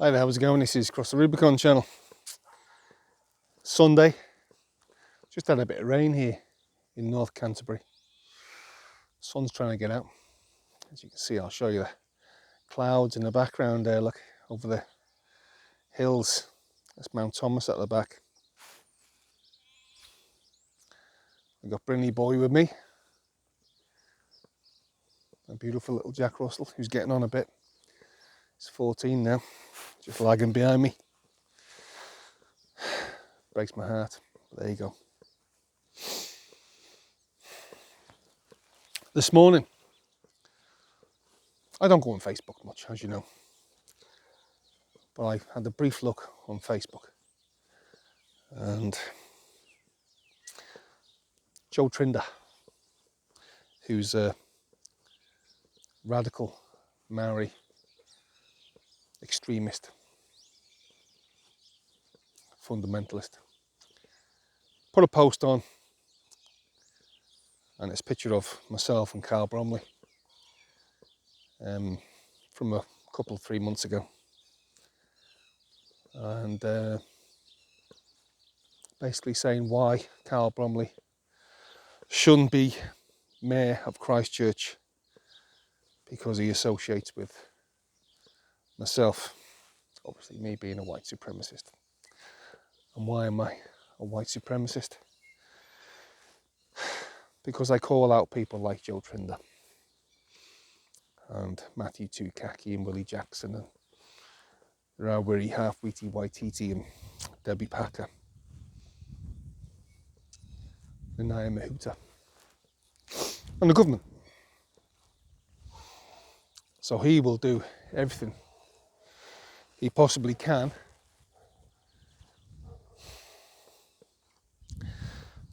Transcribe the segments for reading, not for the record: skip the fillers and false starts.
Hi there, how's it going? This is Cross the Rubicon channel. Sunday. Just had a bit of rain here in North Canterbury. Sun's trying to get out. As you can see, I'll show you the clouds in the background there, look, over the hills. That's Mount Thomas at the back. I've got Bromley boy with me. A beautiful little Jack Russell who's getting on a bit. He's 14 now, just lagging behind me. Breaks my heart, but there you go. This morning, I don't go on Facebook much, as you know, but I had a brief look on Facebook, and Joe Trinder, who's a radical Maori extremist, fundamentalist, put a post on, and it's a picture of myself and Carl Bromley from a couple, 3 months ago, and basically saying why Carl Bromley shouldn't be mayor of Christchurch because he associates with myself, obviously me being a white supremacist. And why am I a white supremacist? Because I call out people like Joe Trinder and Matthew Tukaki and Willie Jackson and Rawiri Half-Wheaty Waititi and Debbie Packer and Naya Mahuta and the government. So he will do everything he possibly can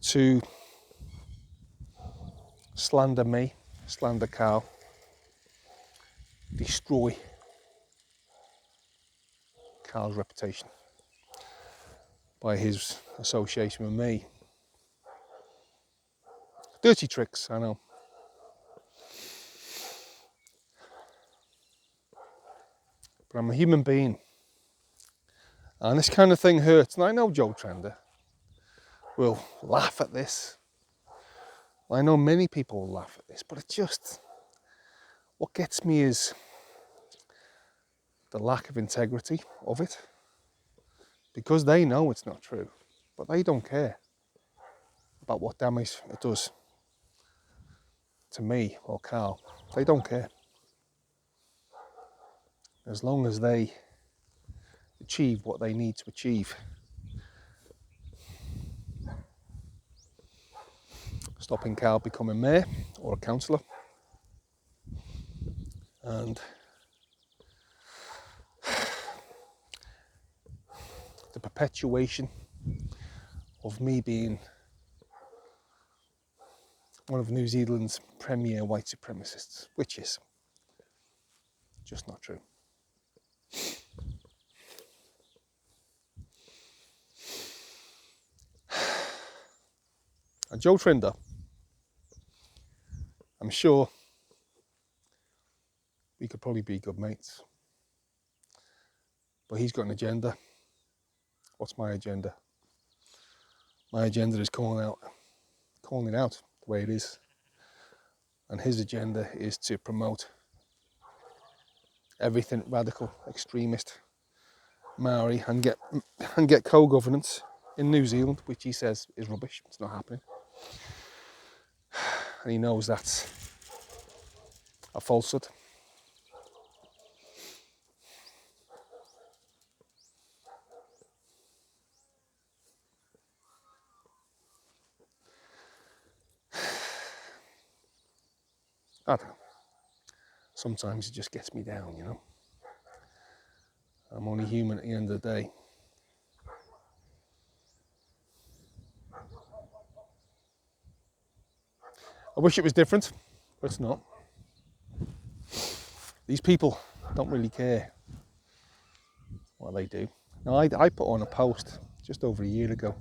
to slander me, slander Carl, destroy Carl's reputation by his association with me. Dirty tricks, I know. But I'm a human being. And this kind of thing hurts. And I know Joe Trinder will laugh at this. I know many people will laugh at this, but it just, what gets me is the lack of integrity of it. Because they know it's not true, but they don't care about what damage it does to me or Carl. They don't care. As long as they achieve what they need to achieve. Stopping Carl becoming mayor or a councillor. And the perpetuation of me being one of New Zealand's premier white supremacists, which is just not true. And Joe Trinder, I'm sure we could probably be good mates, but he's got an agenda. What's my agenda? My agenda is calling it out the way it is, and his agenda is to promote everything radical, extremist, Maori, and get co-governance in New Zealand, which he says is rubbish. It's not happening, and he knows that's a falsehood. I don't know. Sometimes it just gets me down, you know. I'm only human at the end of the day. I wish it was different, but it's not. These people don't really care what they do. Now, I put on a post just over a year ago,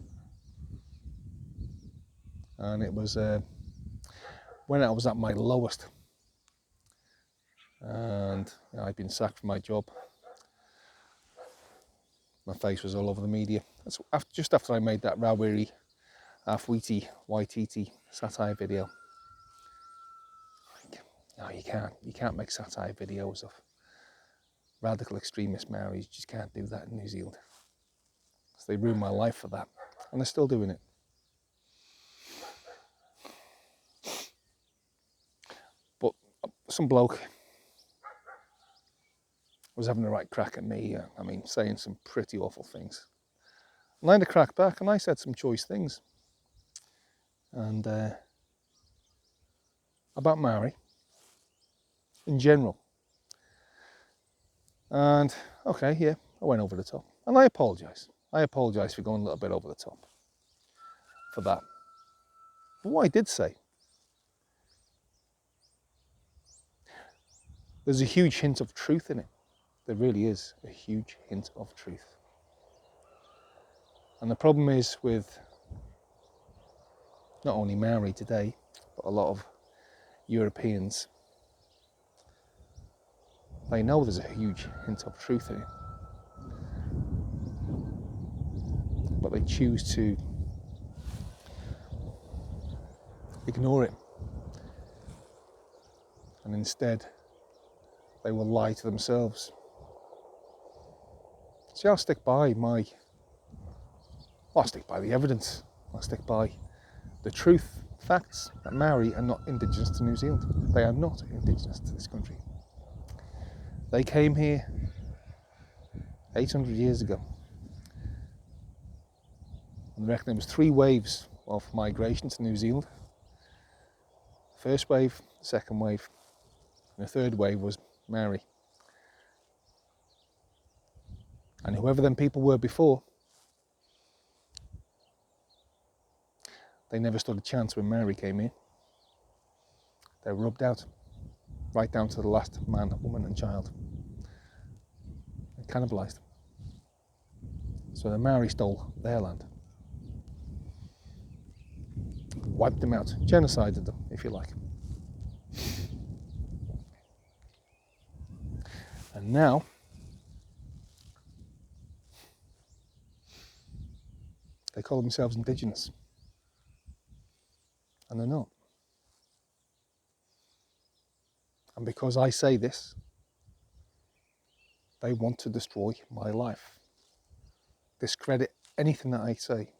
and it was when I was at my lowest, and I'd been sacked from my job. My face was all over the media. That's just after I made that Rawiri, Half-Wheaty, Waititi satire video. No, you can't make satire videos of radical extremist Maoris. You just can't do that in New Zealand. So they ruined my life for that, and they're still doing it. But some bloke was having a right crack at me. I mean, saying some pretty awful things. And I had a crack back, and I said some choice things. And about Maori in general. And okay, yeah, I went over the top. And I apologise. I apologise for going a little bit over the top for that. But what I did say, there's a huge hint of truth in it. There really is a huge hint of truth. And the problem is with not only Maori today, but a lot of Europeans, they know there's a huge hint of truth in it. But they choose to ignore it. And instead, they will lie to themselves. See, I'll stick by the evidence. I'll stick by the truth, facts, that Maori are not indigenous to New Zealand. They are not indigenous to this country. They came here 800 years ago. And I reckon there was 3 waves of migration to New Zealand. First wave, second wave, and the third wave was Maori. And whoever them people were before, they never stood a chance when Maori came in. They were rubbed out, right down to the last man, woman and child. And cannibalised. So the Maori stole their land. Wiped them out, genocided them, if you like. And now, they call themselves indigenous. And they're not. And because I say this, they want to destroy my life. Discredit anything that I say.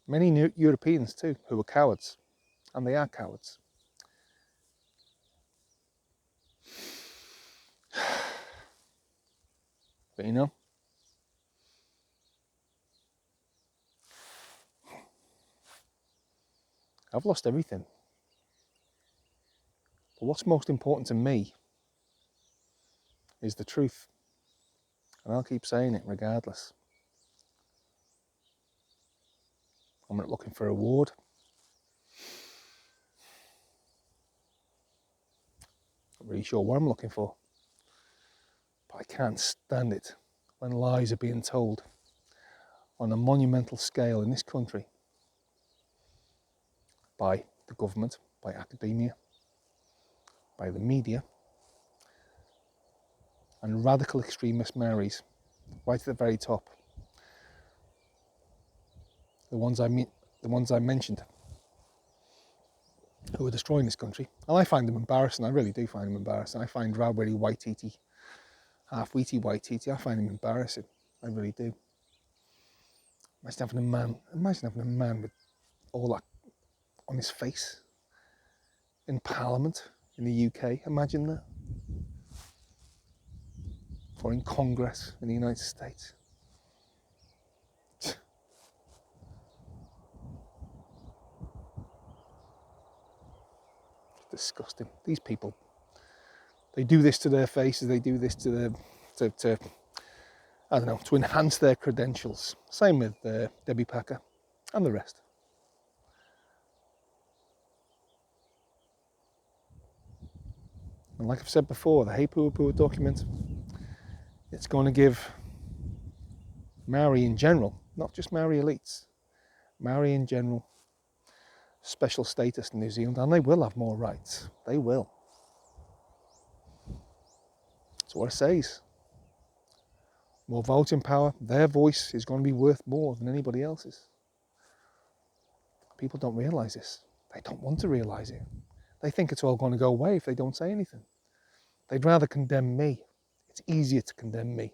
Many new Europeans too, who are cowards. And they are cowards. But you know, I've lost everything. But what's most important to me is the truth. And I'll keep saying it regardless. I'm not looking for a reward. Not really sure what I'm looking for. But I can't stand it when lies are being told on a monumental scale in this country by the government, by academia, by the media, and radical extremist Maoris, right at the very top. The ones I mentioned, who are destroying this country. And I find them embarrassing. I really do find them embarrassing. I find Rawiri Waititi, Half-Wheaty Waititi, I find him embarrassing. I really do. Imagine having a man with all that on his face in Parliament in the UK. Imagine that. Or in Congress in the United States. Disgusting. These people, they do this to their faces, they do this to their, to I don't know, to enhance their credentials. Same with Debbie Packer and the rest. And like I've said before, the Hey Pua Pua document, it's going to give Maori in general, not just Maori elites, Maori in general, special status in New Zealand, and they will have more rights. They will. That's what it says. more voting power. Their voice is going to be worth more than anybody else's. People don't realise this. They don't want to realise it. They think it's all going to go away if they don't say anything. They'd rather condemn me. It's easier to condemn me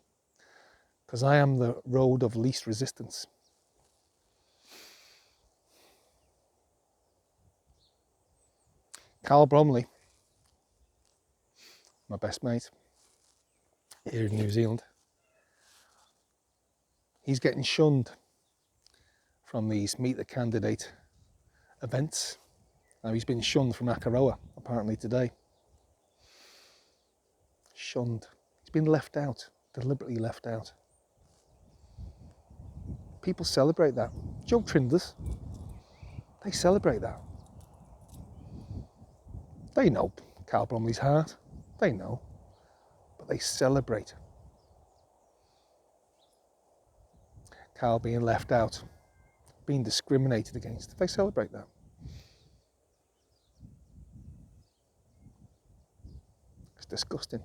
because I am the road of least resistance. Carl Bromley, my best mate here in New Zealand, he's getting shunned from these Meet the Candidate events. Now he's been shunned from Akaroa apparently today. Shunned. He's been left out, deliberately left out. People celebrate that. Joe Trinders, they celebrate that. They know Carl Bromley's heart. They know. But they celebrate Carl being left out, being discriminated against. They celebrate that. It's disgusting.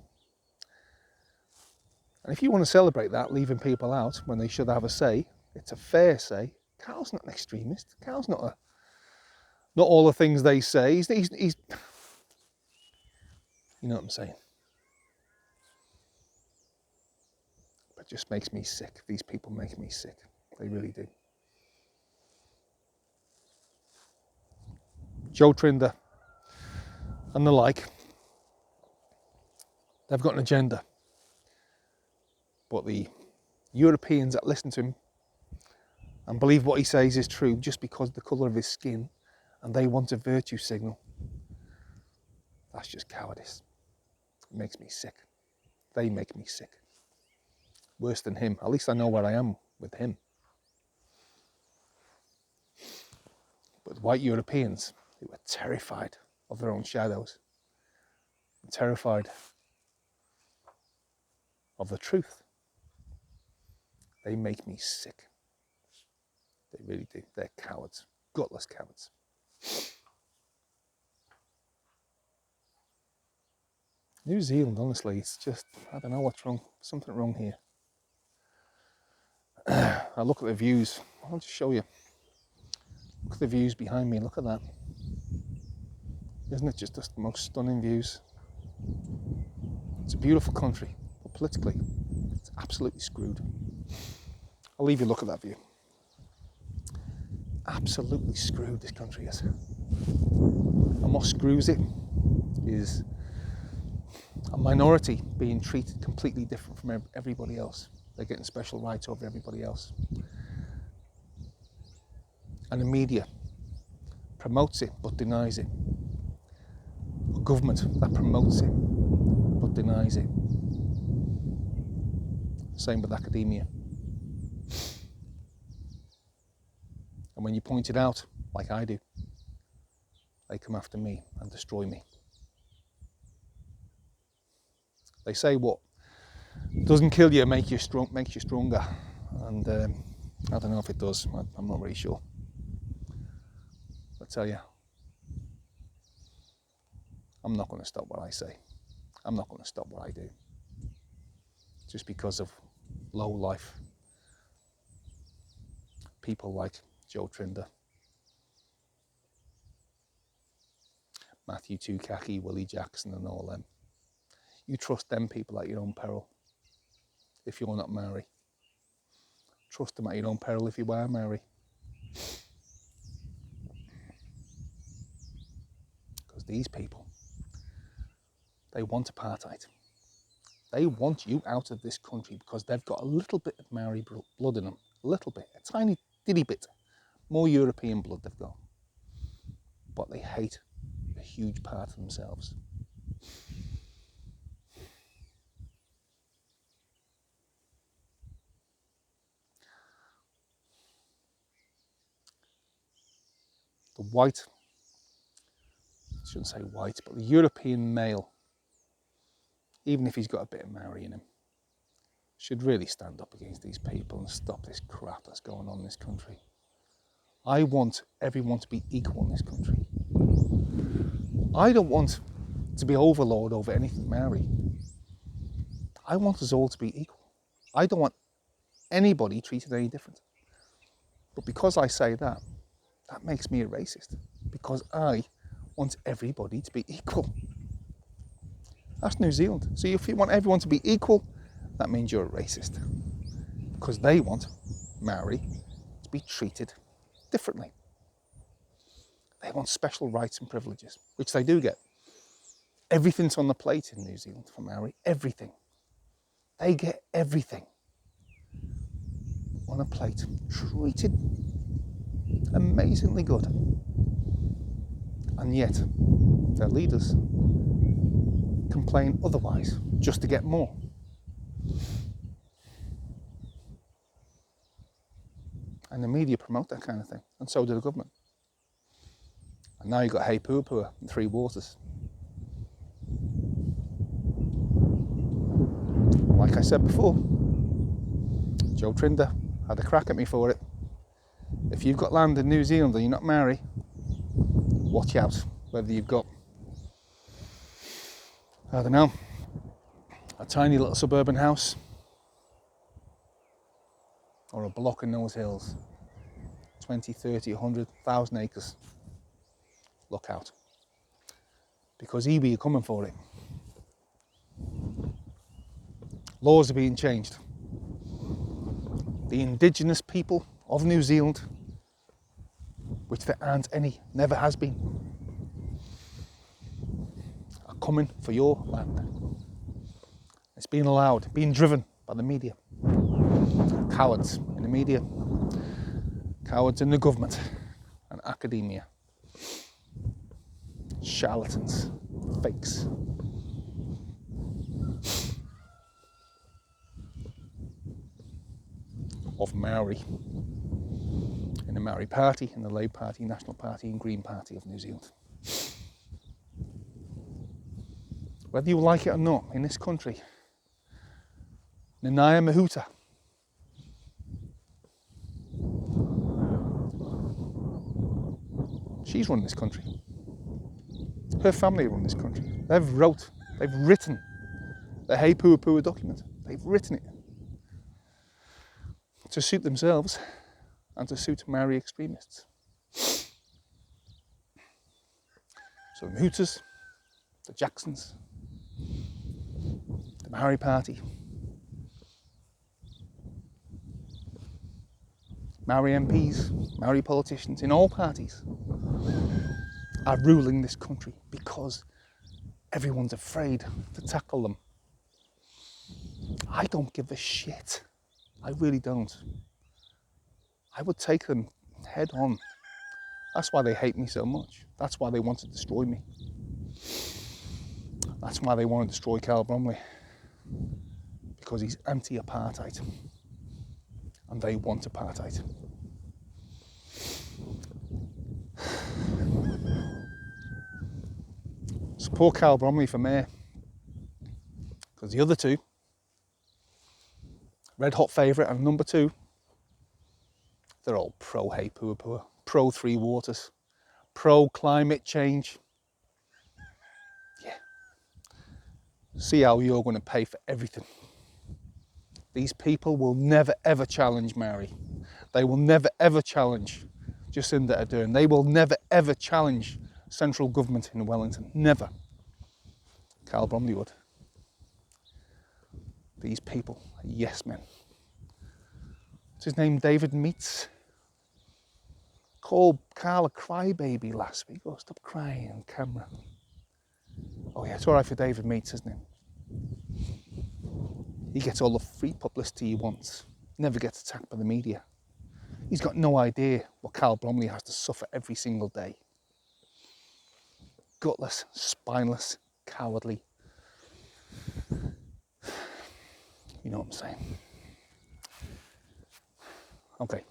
And if you want to celebrate that, leaving people out when they should have a say, it's a fair say. Carl's not an extremist. Carl's not all the things they say. He's you know what I'm saying? But it just makes me sick. These people make me sick. They really do. Joe Trinder and the like, they've got an agenda. But the Europeans that listen to him and believe what he says is true just because of the colour of his skin, and they want a virtue signal, that's just cowardice. It makes me sick. They make me sick. Worse than him. At least I know where I am with him. But white Europeans who are terrified of their own shadows, terrified of the truth, they make me sick. They really do. They're cowards. Gutless cowards. New Zealand, honestly, it's just, I don't know what's wrong. Something wrong here. I look at the views. I'll just show you. Look at the views behind me. Look at that. Isn't it just the most stunning views? It's a beautiful country, but politically, it's absolutely screwed. I'll leave you a look at that view. Absolutely screwed this country is. And what screws it is a minority being treated completely different from everybody else. They're getting special rights over everybody else. And the media promotes it but denies it. A government that promotes it but denies it. Same with academia. And when you point it out, like I do, they come after me and destroy me. They say what doesn't kill you makes you stronger, and I don't know if it does. I'm not really sure. I tell you, I'm not going to stop what I say. I'm not going to stop what I do, just because of low life people like Joe Trinder, Matthew Tukaki, Willie Jackson, and all them. You trust them people at your own peril if you're not Maori. Trust them at your own peril if you are Maori. Because these people, they want apartheid. They want you out of this country because they've got a little bit of Maori blood in them. A little bit, a tiny ditty bit. More European blood they've got. But they hate a huge part of themselves. The white, I shouldn't say white, but the European male, even if he's got a bit of Maori in him, should really stand up against these people and stop this crap that's going on in this country. I want everyone to be equal in this country. I don't want to be overlord over anything Maori. I want us all to be equal. I don't want anybody treated any different. But because I say that, that makes me a racist, because I want everybody to be equal. That's New Zealand. So if you want everyone to be equal, that means you're a racist, because they want Maori to be treated differently. They want special rights and privileges, which they do get. Everything's on the plate in New Zealand for Maori, everything. They get everything on a plate, treated amazingly good. And yet, their leaders complain otherwise, just to get more. And the media promote that kind of thing, and so do the government. And now you've got Hei Puapua and Three Waters. Like I said before, Joe Trinder had a crack at me for it. If you've got land in New Zealand and you're not Maori, watch out. Whether you've got, I don't know, a tiny little suburban house or a block in those hills, 20, 30, 100, 1,000 acres, look out. Because iwi are coming for it. Laws are being changed. The indigenous people of New Zealand, which there aren't any, never has been, are coming for your land. It's being allowed, being driven by the media. Cowards in the media, cowards in the government and academia. Charlatans, fakes. Of Maori, in the Maori Party, in the Labour Party, National Party and Green Party of New Zealand. Whether you like it or not, in this country, Nanaia Mahuta, she's run this country. Her family run this country. They've written the Hei Puapua document. They've written it to suit themselves and to suit Maori extremists. So the Mahutas, the Jacksons, the Maori Party, Maori MPs, Maori politicians in all parties are ruling this country because everyone's afraid to tackle them. I don't give a shit. I really don't. I would take them head on. That's why they hate me so much. That's why they want to destroy me. That's why they want to destroy Carl Bromley. Because he's anti-apartheid. And they want apartheid. Support Carl Bromley for mayor. Because the other two, red hot favourite and number 2, they're all pro Hei Puapua, pro Three Waters, pro climate change. Yeah. See how you're going to pay for everything. These people will never ever challenge Maori. They will never ever challenge Jacinda Ardern. They will never ever challenge central government in Wellington. Never. Carl Bromley would. These people are yes men. What's his name? David Meats. Called Carl a crybaby last week. Oh, stop crying on camera. Oh yeah, it's all right for David Meats, isn't it? He gets all the free publicity he wants. Never gets attacked by the media. He's got no idea what Carl Bromley has to suffer every single day. Gutless, spineless, cowardly. You know what I'm saying. Okay,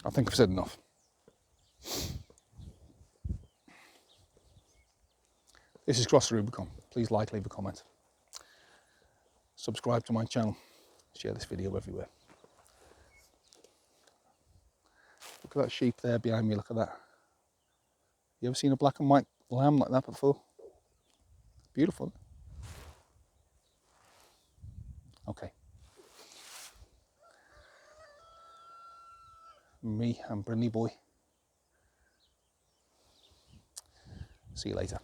I think I've said enough. This is Cross the Rubicon. Please like, leave a comment. Subscribe to my channel. Share this video everywhere. Look at that sheep there behind me, look at that. You ever seen a black and white lamb like that before? Beautiful. Okay. from me and Bromley boy. See you later.